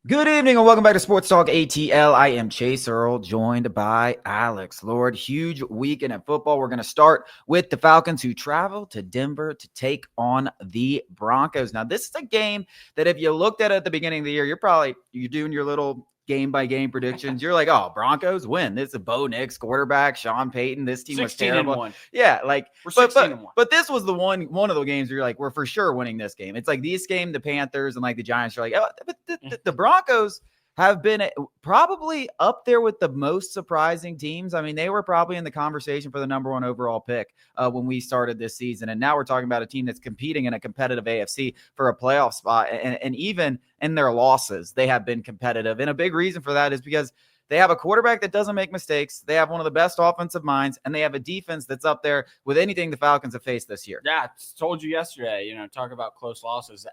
Good evening and welcome back to Sports Talk ATL. I am Chase Earl, joined by Alex Lord. Huge weekend in football. We're going to start with the Falcons, who travel to Denver to take on the Broncos. Now, this is a game that if you looked at it at the beginning of the year, you're doing your little game-by-game predictions. You're like, oh, Broncos win. This is Bo Nix, quarterback, Sean Payton. This team was 16 terrible. and 1. Yeah, like We're 16 and 1. But this was the one of the games where you're like, we're for sure winning this game. It's like this game, the Panthers and like the Giants are like, oh, but the Broncos have been probably up there with the most surprising teams. I mean, they were probably in the conversation for the number one overall pick when we started this season. And now we're talking about a team that's competing in a competitive AFC for a playoff spot. And even in their losses, they have been competitive. And a big reason for that is because they have a quarterback that doesn't make mistakes. They have one of the best offensive minds, and they have a defense that's up there with anything the Falcons have faced this year. Yeah, I told you yesterday, talk about close losses.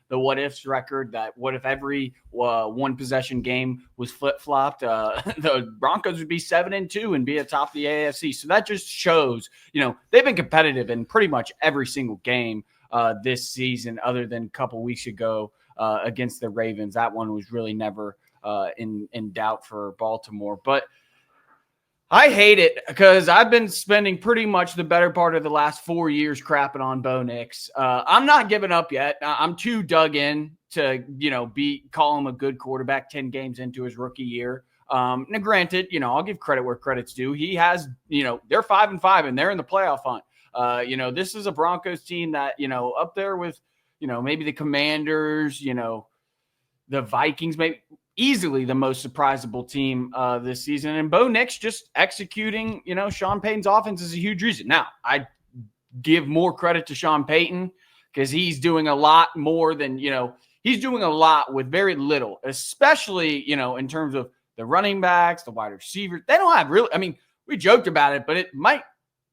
The what ifs record, that what if every one possession game was flip-flopped, the Broncos would be 7-2 and be atop the AFC. So that just shows, they've been competitive in pretty much every single game this season, other than a couple weeks ago against the Ravens. That one was really never in doubt for Baltimore. But I hate it because I've been spending pretty much the better part of the last 4 years crapping on Bo Nix. I'm not giving up yet. I'm too dug in to, call him a good quarterback 10 games into his rookie year. Now, granted, I'll give credit where credit's due. He has, they're 5-5 and they're in the playoff hunt. This is a Broncos team that, up there with, maybe the Commanders, the Vikings, maybe easily the most surprisable team this season. And Bo Nix just executing, Sean Payton's offense is a huge reason. Now, I give more credit to Sean Payton because he's doing a lot more than, he's doing a lot with very little, especially, in terms of the running backs, the wide receivers. They don't have really, we joked about it, but it might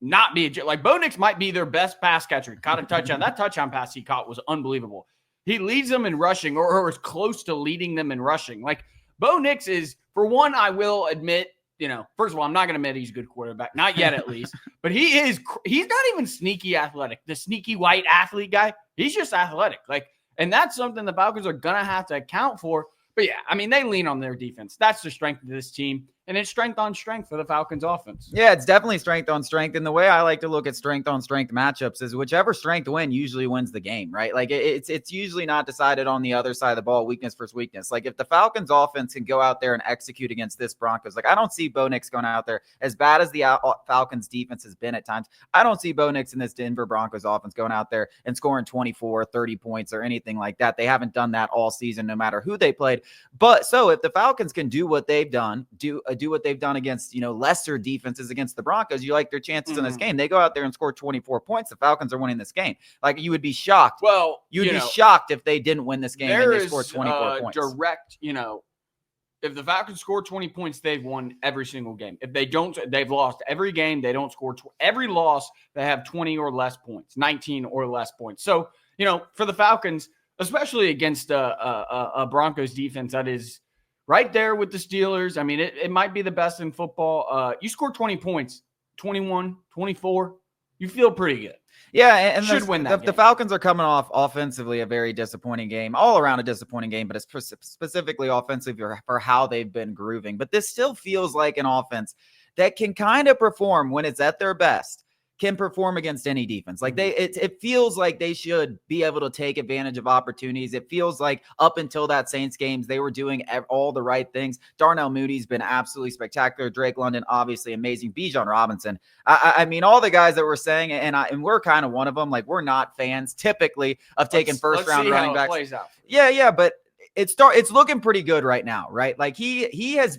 not be like Bo Nix might be their best pass catcher. Caught a touchdown. That touchdown pass he caught was unbelievable. He leads them in rushing or is close to leading them in rushing. Like Bo Nix is, for one, I will admit, first of all, I'm not going to admit he's a good quarterback. Not yet, at least. But he's not even sneaky athletic. The sneaky white athlete guy, he's just athletic. And that's something the Falcons are going to have to account for. But yeah, they lean on their defense. That's the strength of this team. And it's strength on strength for the Falcons offense. Yeah, it's definitely strength on strength. And the way I like to look at strength on strength matchups is whichever strength usually wins the game, right? Like it's usually not decided on the other side of the ball, weakness versus weakness. Like if the Falcons offense can go out there and execute against this Broncos, I don't see Bo Nix going out there as bad as the Falcons defense has been at times. I don't see Bo Nix in this Denver Broncos offense going out there and scoring 24, 30 points or anything like that. They haven't done that all season, no matter who they played. But so if the Falcons can do what they've done, do what they've done against, lesser defenses against the Broncos, you like their chances in this game. They go out there and score 24 points. The Falcons are winning this game. Like you would be shocked. Well, you'd be shocked if they didn't win this game and they scored 24 points. Direct, if the Falcons score 20 points, they've won every single game. If they don't, they've lost every game. They don't score every loss. They have 20 or less points, 19 or less points. So, for the Falcons, especially against a Broncos defense that is right there with the Steelers. It might be the best in football. You score 20 points, 21, 24, you feel pretty good. Yeah, and should win that game. The Falcons are coming off offensively a very disappointing game, all around a disappointing game, but it's specifically offensive for how they've been grooving. But this still feels like an offense that can kind of perform when it's at their best, can perform against any defense. Like it feels like they should be able to take advantage of opportunities. It feels like up until that Saints games, they were doing all the right things. Darnell Mooney's been absolutely spectacular. Drake London, obviously amazing. Bijan Robinson. All the guys that we're saying, and we're kind of one of them. Like we're not fans typically of taking first round running backs. Plays out. Yeah, but it's looking pretty good right now, right? Like he is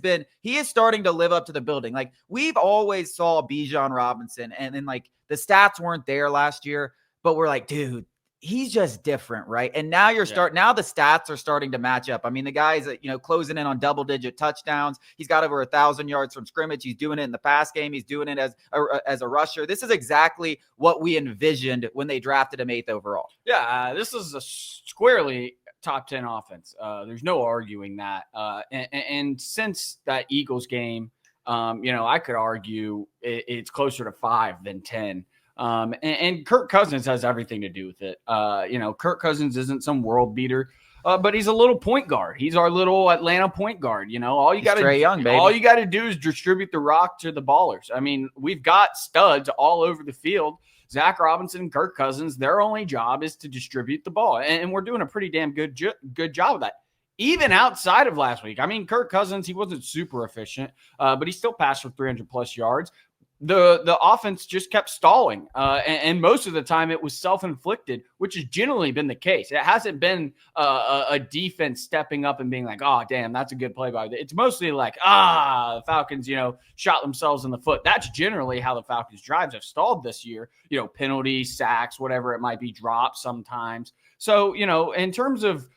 starting to live up to the building. Like we've always saw Bijan Robinson, and then like the stats weren't there last year, but we're like, dude, he's just different, right? And now now the stats are starting to match up. The guy's closing in on double-digit touchdowns. He's got over 1,000 yards from scrimmage. He's doing it in the pass game. He's doing it as a rusher. This is exactly what we envisioned when they drafted him 8th overall. Yeah, this is a squarely top 10 offense. There's no arguing that. And since that Eagles game, I could argue it's closer to 5 than 10. And Kirk Cousins has everything to do with it. Kirk Cousins isn't some world beater. but he's a little point guard. He's our little Atlanta point guard. All you got to Young, baby. All you got to do is distribute the rock to the ballers. I mean, we've got studs all over the field. Zach Robinson, Kirk Cousins, their only job is to distribute the ball, and we're doing a pretty damn good job of that. Even outside of last week, I mean, Kirk Cousins, he wasn't super efficient, but he still passed for 300+ yards. The offense just kept stalling, and most of the time it was self-inflicted, which has generally been the case. It hasn't been a defense stepping up and being like, oh, damn, that's a good play by. It's mostly like, the Falcons, shot themselves in the foot. That's generally how the Falcons' drives have stalled this year. Penalties, sacks, whatever it might be, drops sometimes. So, in terms of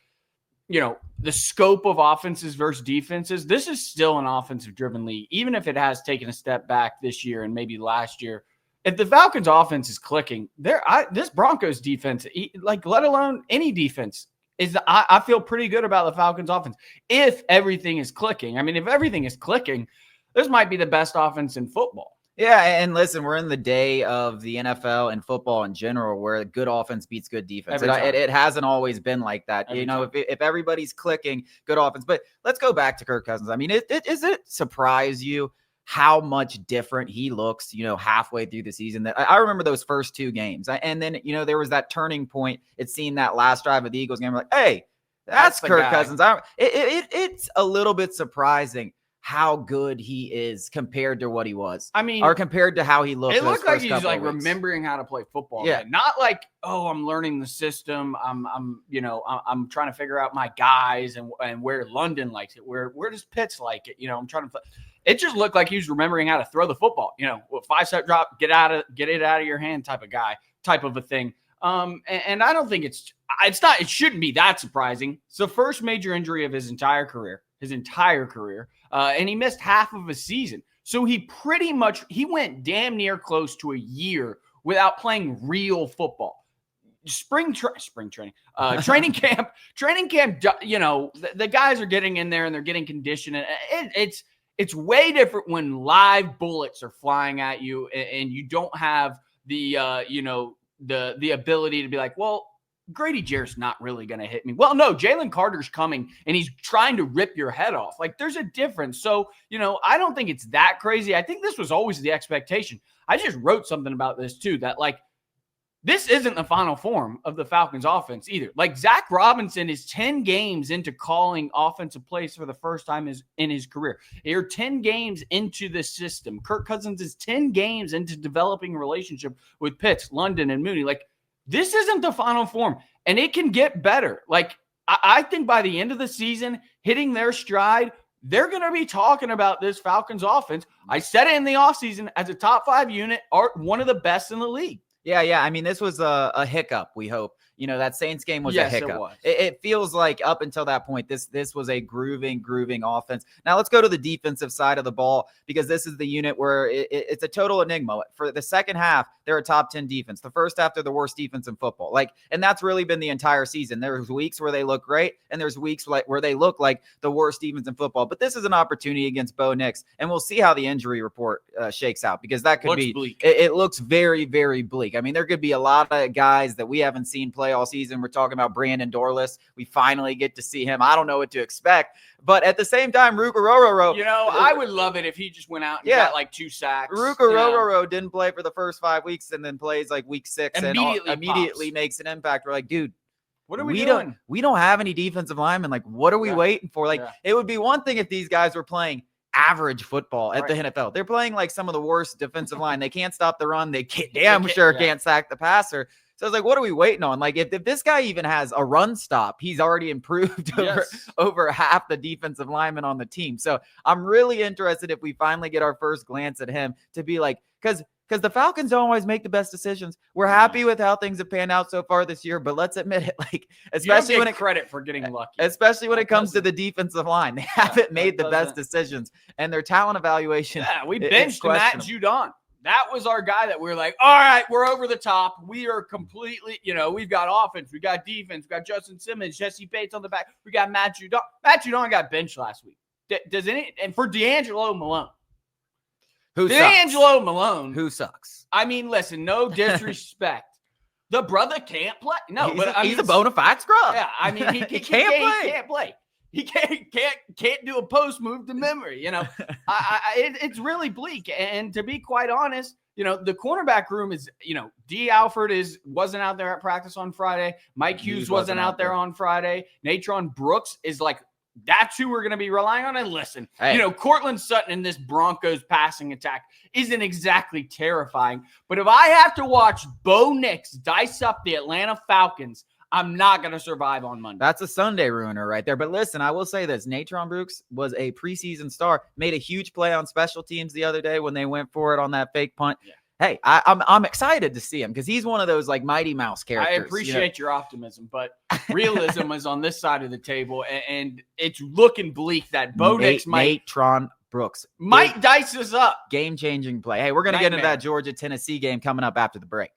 the scope of offenses versus defenses, this is still an offensive-driven league, even if it has taken a step back this year and maybe last year. If the Falcons' offense is clicking, this Broncos defense, let alone any defense, I feel pretty good about the Falcons' offense if everything is clicking. I mean, if everything is clicking, this might be the best offense in football. Yeah, and listen, we're in the day of the NFL and football in general where good offense beats good defense. It hasn't always been like that. If everybody's clicking, good offense. But let's go back to Kirk Cousins. I mean, does it surprise you how much different he looks, halfway through the season? I remember those first 2 games. And then, there was that turning point. It's seeing that last drive of the Eagles game. We're like, hey, that's Kirk Cousins. It's a little bit surprising how good he is compared to what he was. I mean, or compared to how he looked. It looked like he's like remembering how to play football. Yeah. Man. Not like, I'm learning the system. I'm trying to figure out my guys and where London likes it. Where does Pitts like it? I'm trying to. It just looked like he was remembering how to throw the football. 5-step drop, get it out of your hand type of guy, type of a thing. And I don't think it shouldn't be that surprising. It's the first major injury of his entire career. And he missed half of a season. So he went damn near close to a year without playing real football. Training camp, the guys are getting in there and they're getting conditioned. And it's way different when live bullets are flying at you and you don't have the ability to be like, well, Grady Jarrett's not really going to hit me. Well, no, Jalen Carter's coming and he's trying to rip your head off. Like, there's a difference. So, I don't think it's that crazy. I think this was always the expectation. I just wrote something about this too, that this isn't the final form of the Falcons offense either. Like, Zach Robinson is 10 games into calling offensive plays for the first time in his career. They're 10 games into the system. Kirk Cousins is 10 games into developing a relationship with Pitts, London, and Mooney. Like, this isn't the final form, and it can get better. Like, I think by the end of the season, hitting their stride, they're going to be talking about this Falcons offense. I said it in the offseason as a top 5 unit, are one of the best in the league. Yeah. I mean, this was a hiccup, we hope. That Saints game was a hiccup. It was. It feels like up until that point, this was a grooving offense. Now let's go to the defensive side of the ball, because this is the unit where it's a total enigma. For the second half, they're a top 10 defense. The first half, they're the worst defense in football. And that's really been the entire season. There's weeks where they look great, and there's weeks where they look like the worst defense in football. But this is an opportunity against Bo Nix, and we'll see how the injury report shakes out, because that could be bleak. It looks very, very bleak. I mean, there could be a lot of guys that we haven't seen play all season. We're talking about Brandon Dorless. We finally get to see him. I don't know what to expect, but at the same time, Ruka Rororo. I would love it if he just went out and got like 2 sacks. Ruka Rororo didn't play for the first 5 weeks and then plays like week 6 and immediately makes an impact. We're like, dude, what are we doing? We don't have any defensive linemen. Like, what are we waiting for? Like, it would be one thing if these guys were playing average football at the NFL. They're playing like some of the worst defensive line. They can't stop the run. They can't sack the passer. So I was like, what are we waiting on? Like, if this guy even has a run stop, he's already improved over half the defensive linemen on the team. So I'm really interested if we finally get our first glance at him to be like, because the Falcons don't always make the best decisions. We're happy with how things have panned out so far this year, but let's admit it, like, especially when credit for getting lucky, especially when it comes to the defensive line, they haven't made the best decisions, and their talent evaluation. Yeah, we benched Matt Judon. That was our guy that we were like, all right, we're over the top. We are completely, we've got offense, we got defense, we got Justin Simmons, Jesse Bates on the back. We got Matt Judon. Matt Judon got benched last week. And for D'Angelo Malone. Who sucks? I mean, listen, no disrespect, The brother can't play. No, he's a bona fide scrub. Yeah, I mean, he can't play. He can't do a post move to memory. You know, it's really bleak. And to be quite honest, you know, the cornerback room is, you know, D. Alford wasn't out there at practice on Friday. Mike Hughes wasn't out there on Friday. Natron Brooks is like, that's who we're going to be relying on. And listen, you know, Cortland Sutton in this Broncos passing attack isn't exactly terrifying. But if I have to watch Bo Nix dice up the Atlanta Falcons, I'm not going to survive on Monday. That's a Sunday ruiner right there. But listen, I will say this. Natron Brooks was a preseason star, made a huge play on special teams the other day when they went for it on that fake punt. Yeah. Hey, I'm excited to see him because he's one of those like Mighty Mouse characters. I appreciate your optimism, but realism is on this side of the table, and it's looking bleak that Bo Nix Natron Brooks might dice us up. Game-changing play. Hey, we're going to get into that Georgia-Tennessee game coming up after the break.